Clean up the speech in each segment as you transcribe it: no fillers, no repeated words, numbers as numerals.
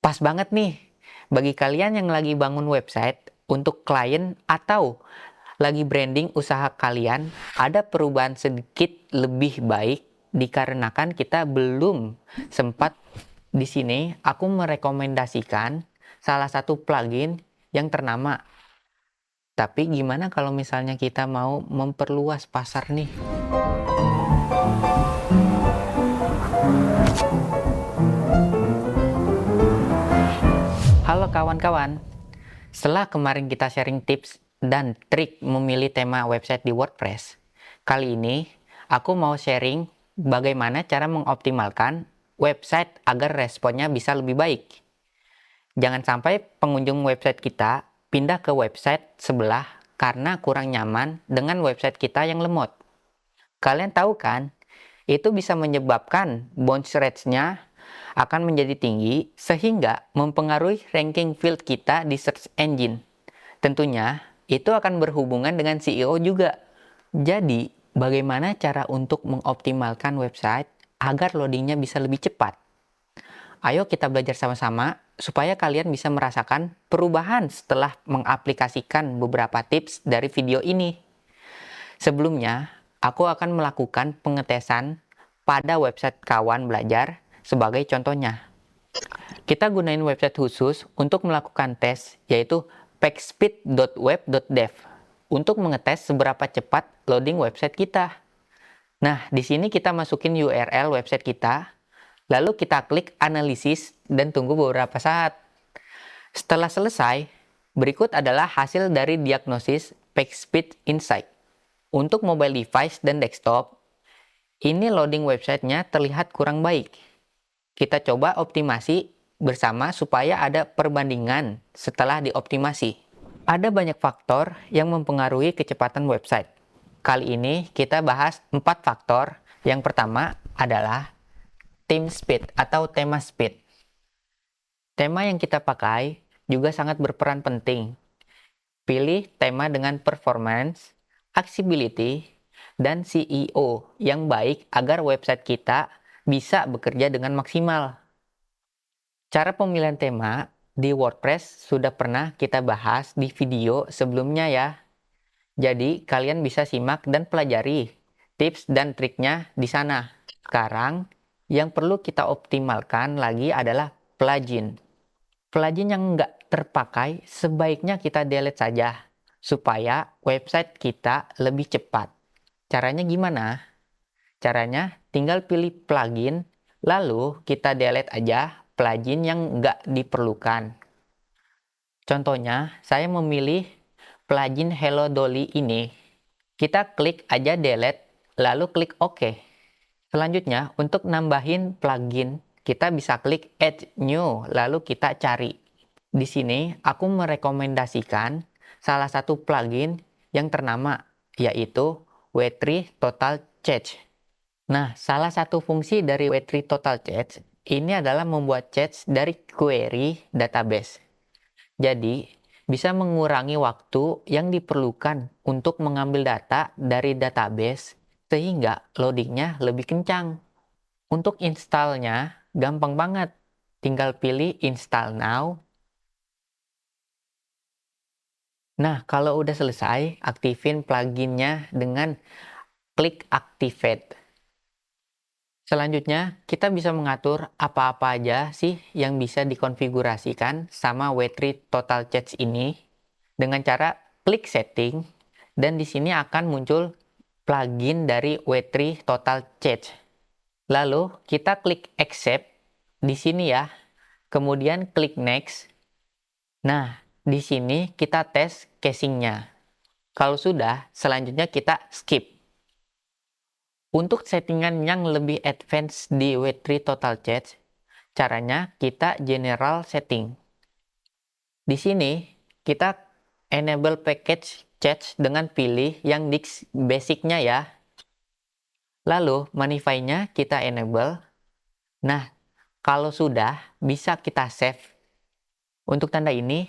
Pas banget nih, bagi kalian yang lagi bangun website untuk klien atau lagi branding usaha kalian, ada perubahan sedikit lebih baik dikarenakan kita belum sempat. Di sini aku merekomendasikan salah satu plugin yang ternama. Tapi gimana kalau misalnya kita mau memperluas pasar nih? Halo kawan-kawan, setelah kemarin kita sharing tips dan trik memilih tema website di WordPress, kali ini aku mau sharing bagaimana cara mengoptimalkan website agar responnya bisa lebih baik. Jangan sampai pengunjung website kita pindah ke website sebelah karena kurang nyaman dengan website kita yang lemot. Kalian tahu kan, itu bisa menyebabkan bounce rates-nya akan menjadi tinggi sehingga mempengaruhi ranking field kita di search engine. Tentunya, itu akan berhubungan dengan SEO juga. Jadi, bagaimana cara untuk mengoptimalkan website agar loadingnya bisa lebih cepat? Ayo kita belajar sama-sama supaya kalian bisa merasakan perubahan setelah mengaplikasikan beberapa tips dari video ini. Sebelumnya, aku akan melakukan pengetesan pada website kawan belajar sebagai contohnya. Kita gunain website khusus untuk melakukan tes, yaitu pagespeed.web.dev untuk mengetes seberapa cepat loading website kita. Nah, di sini kita masukin URL website kita, lalu kita klik analisis dan tunggu beberapa saat. Setelah selesai, berikut adalah hasil dari diagnosis PageSpeed Insight. Untuk mobile device dan desktop, ini loading websitenya terlihat kurang baik. Kita coba optimasi bersama supaya ada perbandingan setelah dioptimasi. Ada banyak faktor yang mempengaruhi kecepatan website. Kali ini kita bahas 4 faktor. Yang pertama adalah theme speed atau tema speed. Tema yang kita pakai juga sangat berperan penting. Pilih tema dengan performance, accessibility, dan SEO yang baik agar website kita bisa bekerja dengan maksimal. Cara pemilihan tema di WordPress sudah pernah kita bahas di video sebelumnya ya. Jadi kalian bisa simak dan pelajari tips dan triknya di sana. Sekarang yang perlu kita optimalkan lagi adalah plugin. Plugin yang nggak terpakai sebaiknya kita delete saja supaya website kita lebih cepat. Caranya gimana? Caranya tinggal pilih plugin, lalu kita delete aja plugin yang nggak diperlukan. Contohnya, saya memilih plugin Hello Dolly ini. Kita klik aja delete, lalu klik OK. Selanjutnya, untuk nambahin plugin, kita bisa klik Add New, lalu kita cari. Di sini, aku merekomendasikan salah satu plugin yang ternama, yaitu W3 Total Change. Nah, salah satu fungsi dari W3 Total Change ini adalah membuat change dari query database. Jadi, bisa mengurangi waktu yang diperlukan untuk mengambil data dari database sehingga loadingnya lebih kencang. Untuk installnya, gampang banget. Tinggal pilih Install Now. Nah, kalau udah selesai, aktifin pluginnya dengan klik Activate. Selanjutnya, kita bisa mengatur apa-apa aja sih yang bisa dikonfigurasikan sama W3 Total Change ini dengan cara klik setting dan di sini akan muncul plugin dari W3 Total Change. Lalu kita klik accept di sini ya. Kemudian klik next. Nah, di sini kita tes cachingnya. Kalau sudah, selanjutnya kita skip. Untuk settingan yang lebih advance di W3 Total Change, caranya kita general setting. Di sini kita enable package change dengan pilih yang disk basicnya ya. Lalu modify-nya kita enable. Nah, kalau sudah bisa kita save. Untuk tanda ini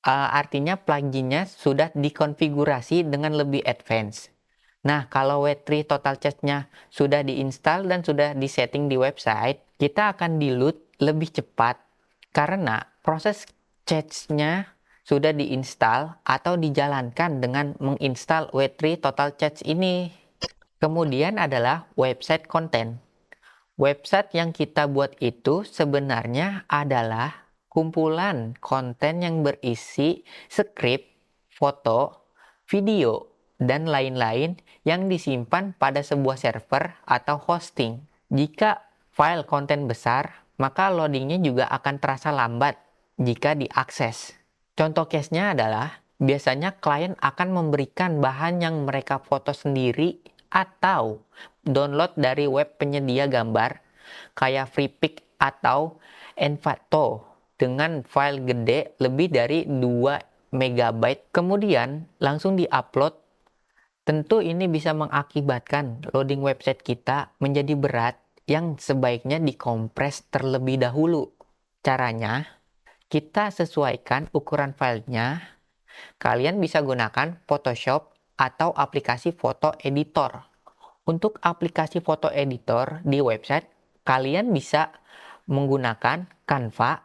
artinya pluginnya sudah dikonfigurasi dengan lebih advance. Nah, kalau W3 Total Change-nya sudah diinstal dan sudah disetting di website, kita akan di-load lebih cepat Karena proses cache-nya sudah diinstal atau dijalankan dengan menginstal W3 Total Cache ini. Kemudian adalah website konten. Website yang kita buat itu sebenarnya adalah kumpulan konten yang berisi skrip, foto, video, dan lain-lain yang disimpan pada sebuah server atau hosting. Jika file konten besar, maka loadingnya juga akan terasa lambat jika diakses. Contoh case-nya adalah, biasanya klien akan memberikan bahan yang mereka foto sendiri atau download dari web penyedia gambar kayak FreePic atau Envato dengan file gede lebih dari 2 MB. Kemudian langsung diupload. Tentu ini bisa mengakibatkan loading website kita menjadi berat yang sebaiknya dikompres terlebih dahulu. Caranya, kita sesuaikan ukuran filenya. Kalian bisa gunakan Photoshop atau aplikasi foto editor. Untuk aplikasi foto editor di website, kalian bisa menggunakan Canva,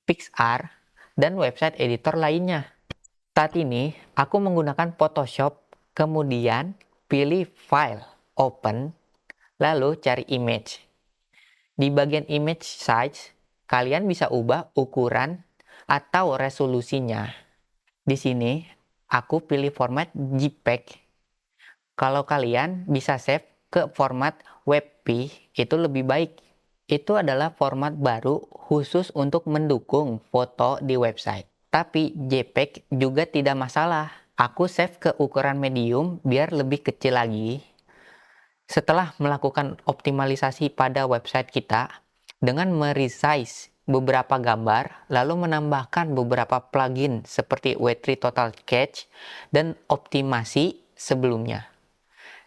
PixArt, dan website editor lainnya. Saat ini, aku menggunakan Photoshop, kemudian pilih File, Open, lalu cari Image. Di bagian Image Size, kalian bisa ubah ukuran atau resolusinya. Di sini, aku pilih format JPEG. Kalau kalian bisa save ke format WebP, itu lebih baik. Itu adalah format baru khusus untuk mendukung foto di website. Tapi JPEG juga tidak masalah. Aku save ke ukuran medium biar lebih kecil lagi. Setelah melakukan optimalisasi pada website kita, dengan meresize beberapa gambar, lalu menambahkan beberapa plugin seperti W3 Total Cache dan optimasi sebelumnya.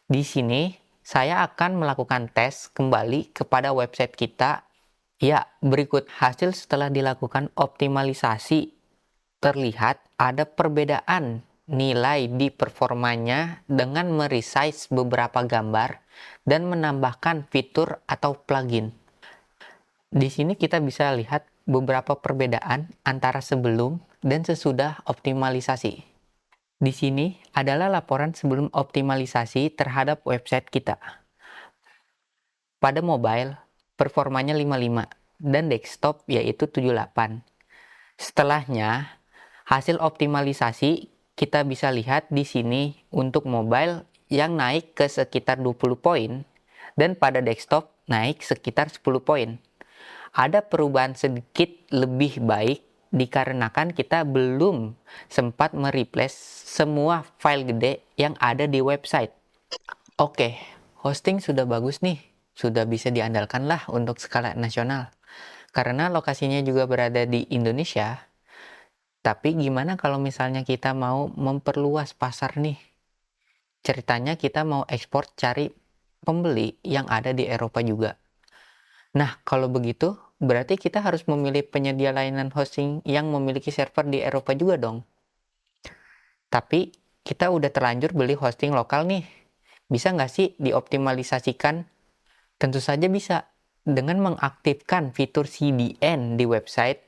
Di sini, saya akan melakukan tes kembali kepada website kita. Ya, berikut hasil setelah dilakukan optimalisasi. Terlihat ada perbedaan nilai di performanya dengan meresize beberapa gambar dan menambahkan fitur atau plugin. Di sini kita bisa lihat beberapa perbedaan antara sebelum dan sesudah optimalisasi. Di sini adalah laporan sebelum optimalisasi terhadap website kita. Pada mobile, performanya 55 dan desktop yaitu 78. Setelahnya, hasil optimalisasi kita bisa lihat di sini untuk mobile yang naik ke sekitar 20 poin dan pada desktop naik sekitar 10 poin. Ada perubahan sedikit lebih baik dikarenakan kita belum sempat mereplace semua file gede yang ada di website. Oke, hosting sudah bagus nih, sudah bisa diandalkan lah untuk skala nasional. Karena lokasinya juga berada di Indonesia, tapi gimana kalau misalnya kita mau memperluas pasar nih? Ceritanya kita mau ekspor cari pembeli yang ada di Eropa juga. Nah, kalau begitu, berarti kita harus memilih penyedia layanan hosting yang memiliki server di Eropa juga dong. Tapi, kita udah terlanjur beli hosting lokal nih. Bisa nggak sih dioptimalisasikan? Tentu saja bisa. Dengan mengaktifkan fitur CDN di website,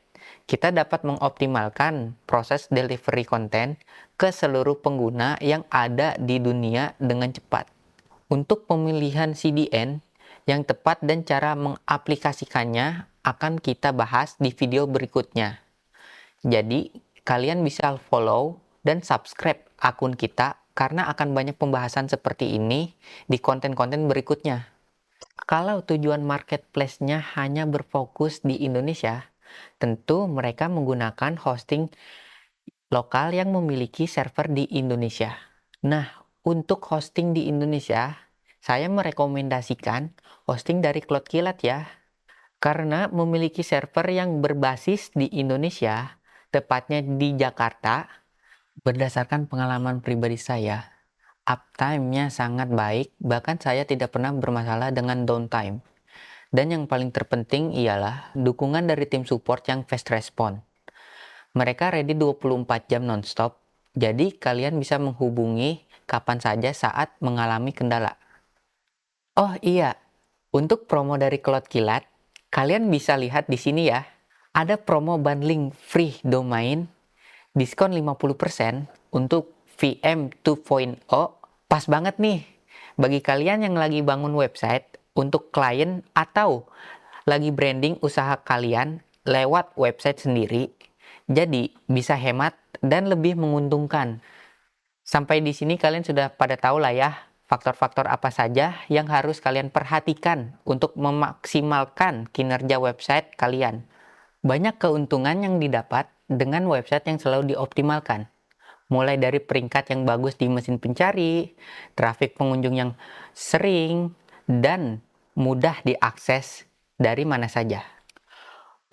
kita dapat mengoptimalkan proses delivery konten ke seluruh pengguna yang ada di dunia dengan cepat. Untuk pemilihan CDN yang tepat dan cara mengaplikasikannya akan kita bahas di video berikutnya. Jadi, kalian bisa follow dan subscribe akun kita karena akan banyak pembahasan seperti ini di konten-konten berikutnya. Kalau tujuan marketplace-nya hanya berfokus di Indonesia, tentu mereka menggunakan hosting lokal yang memiliki server di Indonesia. Nah, untuk hosting di Indonesia, saya merekomendasikan hosting dari CloudKillat ya. Karena memiliki server yang berbasis di Indonesia, tepatnya di Jakarta, berdasarkan pengalaman pribadi saya, uptime-nya sangat baik, bahkan saya tidak pernah bermasalah dengan downtime. Dan yang paling terpenting ialah dukungan dari tim support yang fast respon. Mereka ready 24 jam nonstop, jadi kalian bisa menghubungi kapan saja saat mengalami kendala. Oh iya, untuk promo dari CloudKillat, kalian bisa lihat di sini ya. ada promo bundling free domain, diskon 50% untuk VM 2.0. Pas banget nih bagi kalian yang lagi bangun website untuk klien atau lagi branding usaha kalian lewat website sendiri. Jadi bisa hemat dan lebih menguntungkan. Sampai di sini kalian sudah pada tahu lah ya, faktor-faktor apa saja yang harus kalian perhatikan untuk memaksimalkan kinerja website kalian. Banyak keuntungan yang didapat dengan website yang selalu dioptimalkan. Mulai dari peringkat yang bagus di mesin pencari, trafik pengunjung yang sering, dan mudah diakses dari mana saja.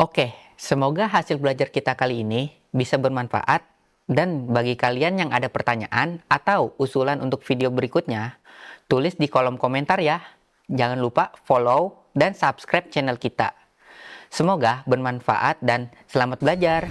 Oke, semoga hasil belajar kita kali ini bisa bermanfaat, dan bagi kalian yang ada pertanyaan atau usulan untuk video berikutnya, tulis di kolom komentar ya. Jangan lupa follow dan subscribe channel kita. Semoga bermanfaat dan selamat belajar.